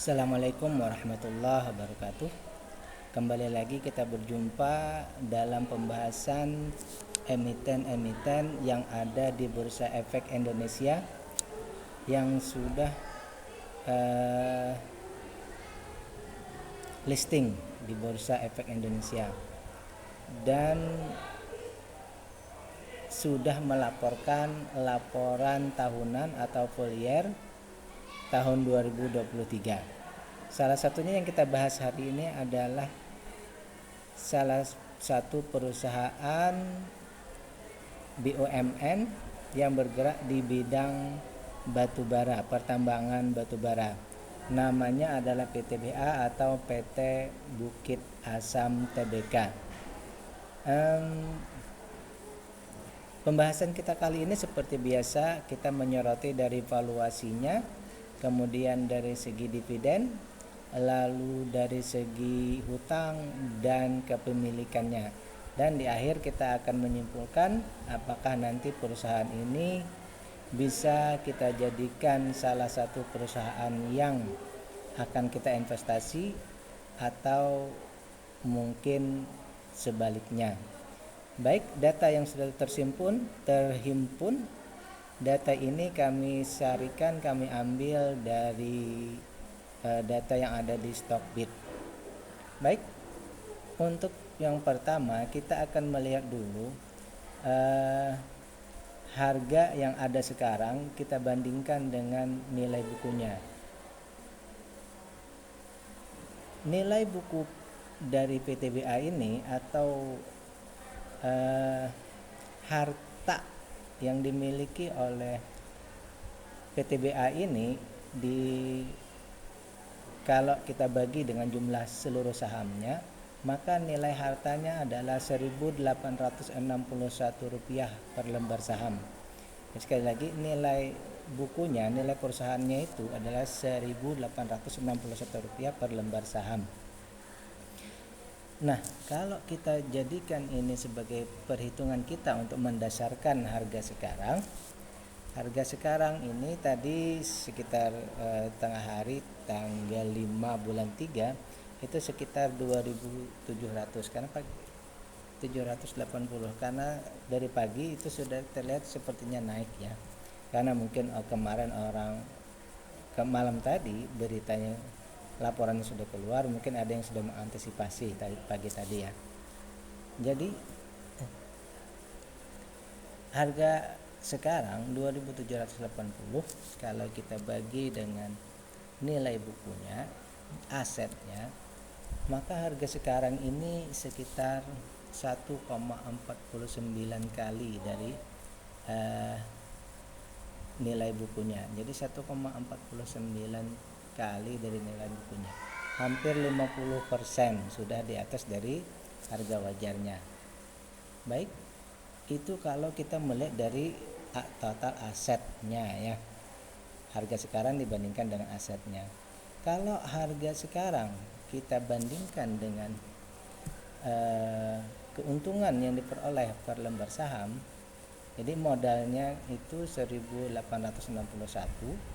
Assalamualaikum warahmatullahi wabarakatuh. Kembali lagi kita berjumpa dalam pembahasan emiten-emiten yang ada di Bursa Efek Indonesia yang sudah listing di Bursa Efek Indonesia dan sudah melaporkan laporan tahunan atau full year tahun 2023. Salah satunya yang kita bahas hari ini adalah salah satu perusahaan BUMN yang bergerak di bidang batubara, pertambangan batubara. Namanya adalah PTBA atau PT Bukit Asam Tbk. Pembahasan kita kali ini seperti biasa kita menyoroti dari valuasinya, kemudian dari segi dividen, lalu dari segi hutang dan kepemilikannya. Dan di akhir kita akan menyimpulkan apakah nanti perusahaan ini bisa kita jadikan salah satu perusahaan yang akan kita investasi atau mungkin sebaliknya. Baik, data yang sudah terhimpun, data ini kami sarikan, kami ambil dari data yang ada di Stockbit. Baik, untuk yang pertama kita akan melihat dulu harga yang ada sekarang, kita bandingkan dengan nilai bukunya. Nilai buku dari PTBA ini atau harta yang dimiliki oleh PTBA ini kalau kita bagi dengan jumlah seluruh sahamnya, maka nilai hartanya adalah Rp1.861 per lembar saham. Sekali lagi, nilai bukunya, nilai perusahaannya itu adalah Rp1.861 per lembar saham. Nah, kalau kita jadikan ini sebagai perhitungan kita untuk mendasarkan harga sekarang ini tadi sekitar tengah hari tanggal 5 bulan 3 itu sekitar 2.700 karena 780 karena dari pagi itu sudah terlihat sepertinya naik ya. Karena mungkin kemarin malam tadi beritanya laporannya sudah keluar, mungkin ada yang sudah mengantisipasi pagi tadi ya. Jadi harga sekarang 2.780 kalau kita bagi dengan nilai bukunya, asetnya, maka harga sekarang ini sekitar 1,49 kali dari nilai bukunya. Jadi 1,49 kali dari nilai bukunya, hampir 50% sudah di atas dari harga wajarnya. Baik, itu kalau kita melihat dari total asetnya ya, harga sekarang dibandingkan dengan asetnya. Kalau harga sekarang kita bandingkan dengan keuntungan yang diperoleh per lembar saham, jadi modalnya itu 1.861,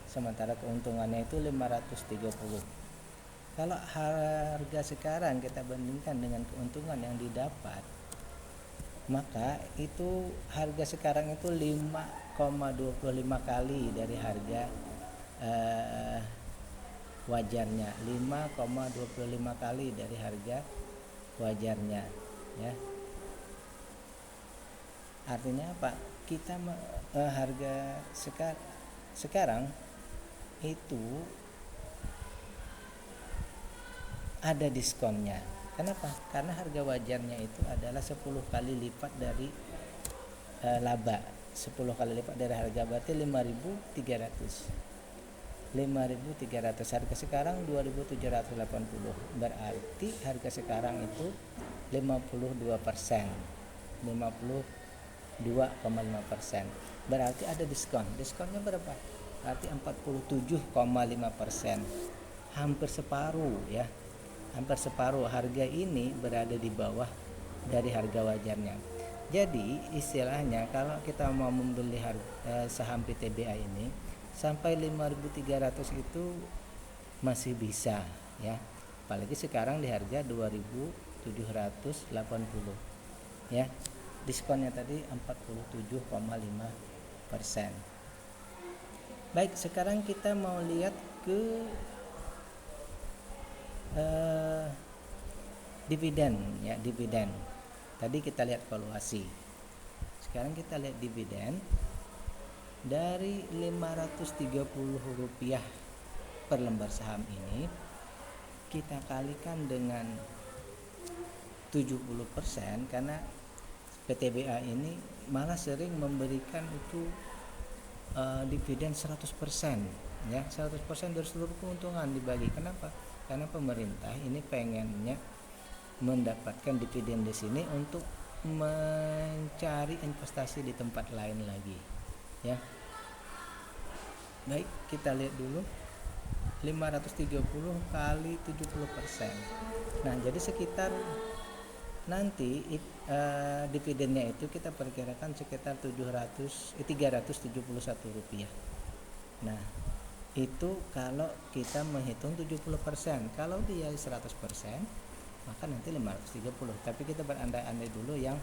sementara keuntungannya itu 530. Kalau harga sekarang kita bandingkan dengan keuntungan yang didapat, maka itu harga sekarang itu 5,25 kali dari harga wajarnya, 5,25 kali dari harga wajarnya ya. Artinya apa? Kita harga sekarang itu ada diskonnya. Kenapa? Karena harga wajarnya itu adalah 10 kali lipat dari laba. 10 kali lipat dari harga, berarti 5.300. Harga sekarang 2.780. Berarti harga sekarang itu 52%. 52,5%. Berarti ada diskon. Diskonnya berapa? Berarti 47,5%. Hampir separuh ya. Hampir separuh harga ini berada di bawah dari harga wajarnya. Jadi istilahnya kalau kita mau membeli saham PTBA ini sampai 5.300 itu masih bisa ya, apalagi sekarang di harga 2.780 ya, diskonnya tadi 47,5%. Baik, sekarang kita mau lihat ke dividen ya, dividen. Tadi kita lihat valuasi. Sekarang kita lihat dividen. Dari Rp530 per lembar saham ini kita kalikan dengan 70%, karena PTBA ini malah sering memberikan itu dividen 100% ya, 100% dari seluruh keuntungan dibagi. Kenapa? Karena pemerintah ini pengennya mendapatkan dividen di sini untuk mencari investasi di tempat lain lagi ya. Baik, kita lihat dulu 530 kali 70%. Nah, jadi sekitar nanti dividennya itu kita perkirakan sekitar Rp371. Nah, itu kalau kita menghitung 70%. Kalau dia 100%, maka nanti 530. Tapi kita berandai-andai dulu yang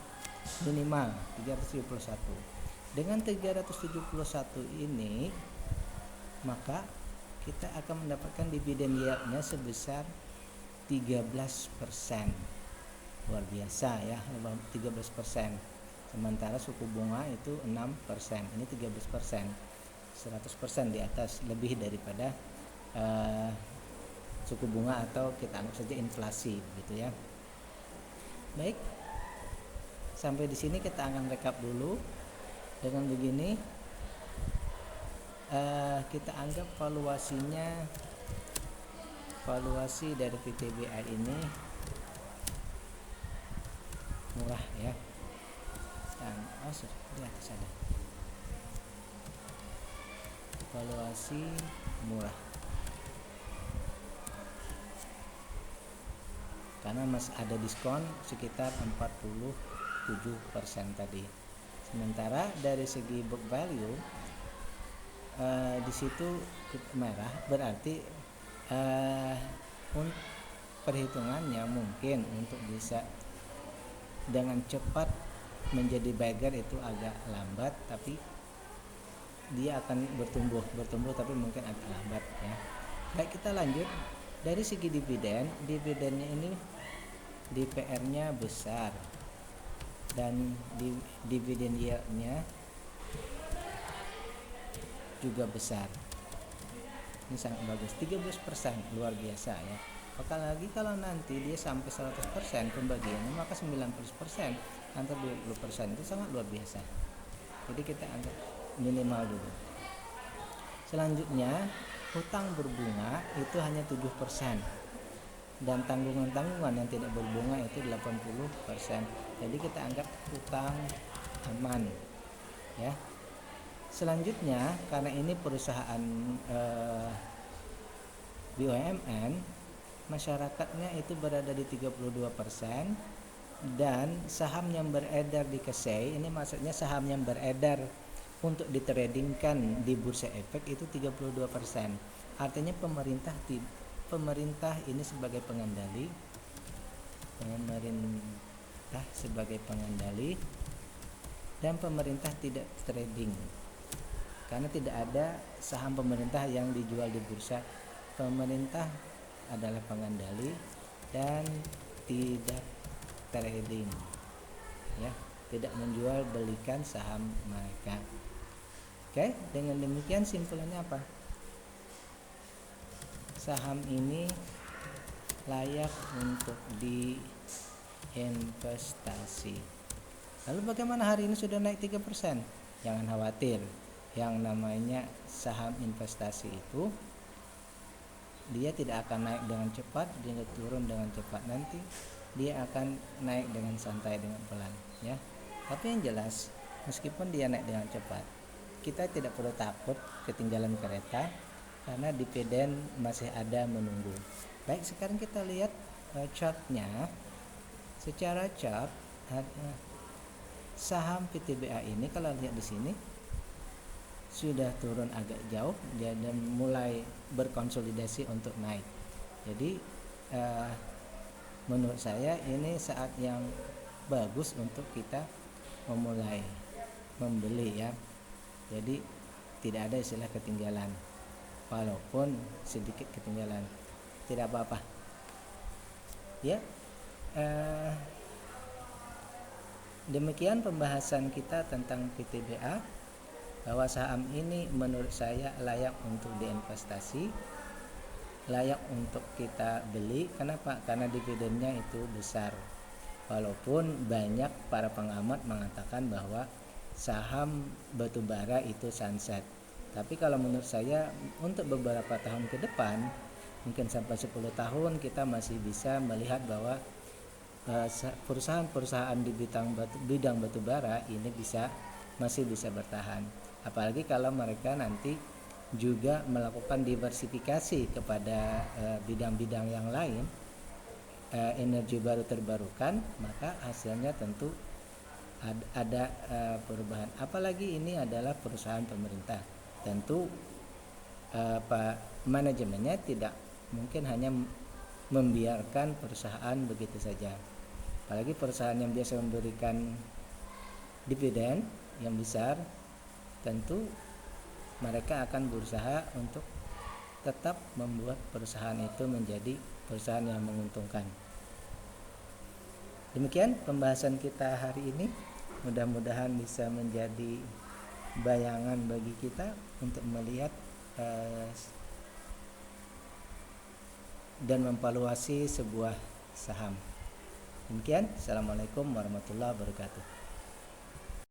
minimal 371. Dengan 371 ini, maka kita akan mendapatkan dividen yieldnya sebesar 13%. Luar biasa ya, 13%. Sementara suku bunga itu 6%, ini 13%. 100% di atas, lebih daripada suku bunga atau kita anggap saja inflasi gitu ya. Baik, sampai di sini kita akan rekap dulu. Dengan begini kita anggap valuasi dari PTBA ini murah ya. Dan di atas ada valuasi murah karena masih ada diskon sekitar 47% tadi. Sementara dari segi book value di situ merah, berarti perhitungannya mungkin untuk bisa dengan cepat menjadi bagger itu agak lambat, tapi dia akan bertumbuh tapi mungkin agak lambat ya. Baik, kita lanjut. Dari segi dividennya ini DPR-nya besar dan dividen yield-nya juga besar. Ini sangat bagus, 13%, luar biasa ya. Apalagi kalau nanti dia sampai 100% pembagiannya, maka 90% antara 20% itu sangat luar biasa. Jadi kita anggap minimal dulu. Selanjutnya, hutang berbunga itu hanya 7%. Dan tanggungan-tanggungan yang tidak berbunga itu 80%. Jadi kita anggap hutang aman ya. Selanjutnya, karena ini perusahaan BUMN, masyarakatnya itu berada di 32%, dan saham yang beredar di KSEI, ini maksudnya saham yang beredar untuk ditradingkan di bursa efek itu 32%. Artinya pemerintah ini sebagai pengendali, dan pemerintah tidak trading karena tidak ada saham pemerintah yang dijual di bursa. Pemerintah adalah pengendali dan tidak trading ya, tidak menjual belikan saham mereka. Oke, dengan demikian simpulannya apa? Saham ini layak untuk diinvestasi. Lalu bagaimana hari ini sudah naik 3%? Jangan khawatir. Yang namanya saham investasi itu dia tidak akan naik dengan cepat, dia turun dengan cepat. Nanti dia akan naik dengan santai, dengan pelan ya. Tapi yang jelas, meskipun dia naik dengan cepat, kita tidak perlu takut ketinggalan kereta karena dividen masih ada menunggu. Baik, sekarang kita lihat chartnya. Secara chart, saham PTBA ini kalau lihat di sini sudah turun agak jauh dan mulai berkonsolidasi untuk naik. Jadi menurut saya ini saat yang bagus untuk kita memulai membeli ya. Jadi tidak ada istilah ketinggalan, walaupun sedikit ketinggalan tidak apa-apa ya. Demikian pembahasan kita tentang PTBA, bahwa saham ini menurut saya layak untuk diinvestasi, layak untuk kita beli. Kenapa? Karena dividennya itu besar. Walaupun banyak para pengamat mengatakan bahwa saham batubara itu sunset, tapi kalau menurut saya untuk beberapa tahun ke depan, mungkin sampai 10 tahun, kita masih bisa melihat bahwa perusahaan-perusahaan di bidang batubara ini masih bisa bertahan. Apalagi kalau mereka nanti juga melakukan diversifikasi kepada bidang-bidang yang lain, energi baru terbarukan, maka hasilnya tentu ada perubahan. Apalagi ini adalah perusahaan pemerintah, tentu manajemennya tidak mungkin hanya membiarkan perusahaan begitu saja. Apalagi perusahaan yang biasa memberikan dividen yang besar, tentu mereka akan berusaha untuk tetap membuat perusahaan itu menjadi perusahaan yang menguntungkan. Demikian pembahasan kita hari ini, mudah-mudahan bisa menjadi bayangan bagi kita untuk melihat dan memvaluasi sebuah saham. Demikian, assalamualaikum warahmatullahi wabarakatuh.